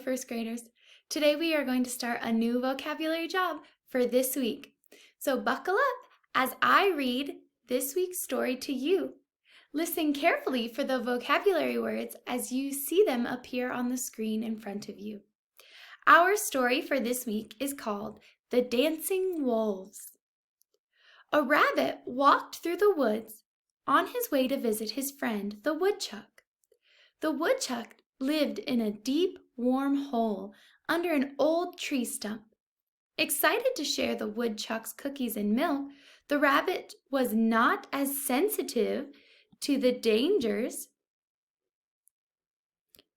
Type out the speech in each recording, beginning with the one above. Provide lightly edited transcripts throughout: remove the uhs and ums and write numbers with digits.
first graders. Today we are going to start a new vocabulary job for this week. So buckle up as I read this week's story to you. Listen carefully for the vocabulary words as you see them appear on the screen in front of you. Our story for this week is called The Dancing Wolves. A rabbit walked through the woods on his way to visit his friend, the woodchuck. The woodchuck lived in a deep, warm hole under an old tree stump. Excited to share the woodchuck's cookies and milk, the rabbit was not as sensitive to the dangers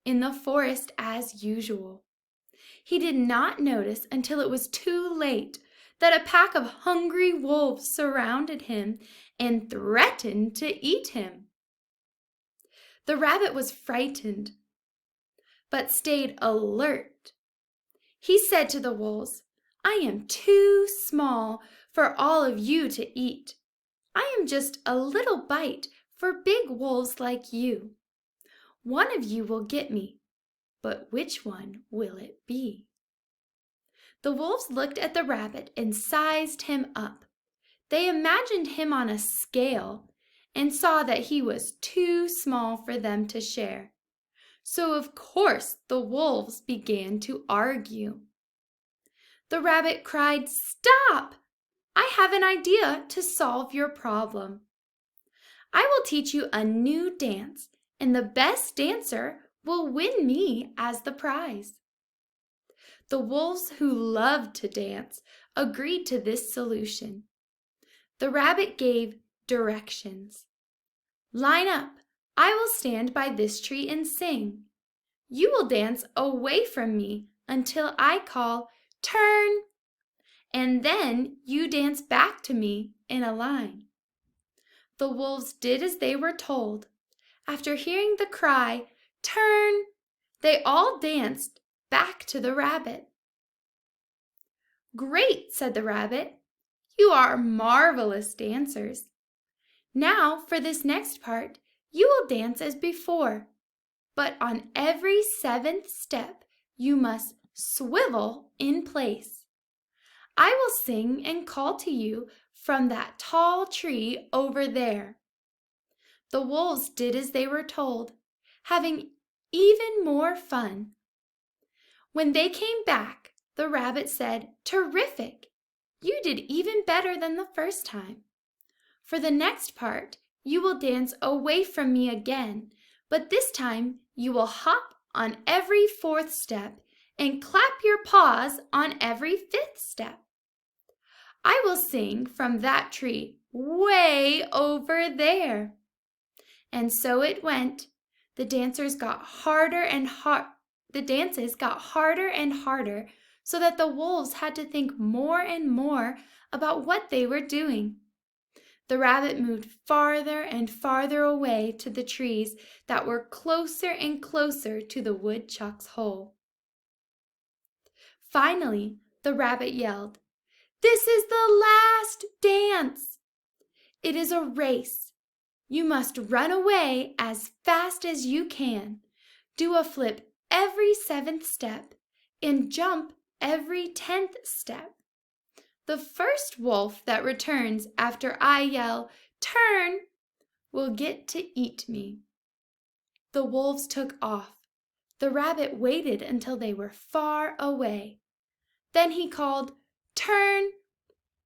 in the forest as usual. He did not notice until it was too late that a pack of hungry wolves surrounded him and threatened to eat him. The rabbit was frightened, but stayed alert. He said to the wolves, "I am too small for all of you to eat. I am just a little bite for big wolves like you. One of you will get me, but which one will it be?" The wolves looked at the rabbit and sized him up. They imagined him on a scale and saw that he was too small for them to share. So of course the wolves began to argue. The rabbit cried, "Stop! I have an idea to solve your problem. I will teach you a new dance, and the best dancer will win me as the prize." The wolves, who loved to dance, agreed to this solution. The rabbit gave directions. "Line up. I will stand by this tree and sing. You will dance away from me until I call, 'Turn!' and then you dance back to me in a line." The wolves did as they were told. After hearing the cry, "Turn!" they all danced back to the rabbit. "Great," said the rabbit. "You are marvelous dancers. Now for this next part, you will dance as before, but on every 7th step you must swivel in place. I will sing and call to you from that tall tree over there." The wolves did as they were told, having even more fun. When they came back, the rabbit said, "Terrific! You did even better than the first time. For the next part, you will dance away from me again, but this time you will hop on every 4th step and clap your paws on every 5th step. I will sing from that tree way over there." And so it went. The dances got harder and harder, so that the wolves had to think more and more about what they were doing. The rabbit moved farther and farther away to the trees that were closer and closer to the woodchuck's hole. Finally, the rabbit yelled, "This is the last dance. It is a race. You must run away as fast as you can, do a flip every 7th step, and jump every 10th step. The first wolf that returns after I yell, 'Turn!' will get to eat me." The wolves took off. The rabbit waited until they were far away. Then he called, "Turn!"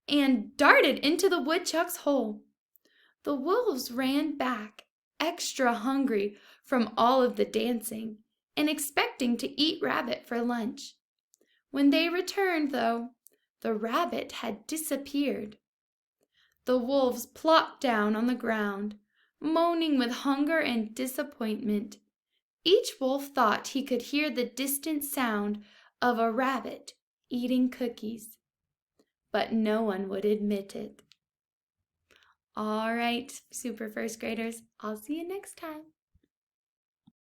and darted into the woodchuck's hole. The wolves ran back, extra hungry from all of the dancing, and expecting to eat rabbit for lunch. When they returned, though, the rabbit had disappeared. The wolves plopped down on the ground, moaning with hunger and disappointment. Each wolf thought he could hear the distant sound of a rabbit eating cookies, but no one would admit it. All right, super first graders, I'll see you next time.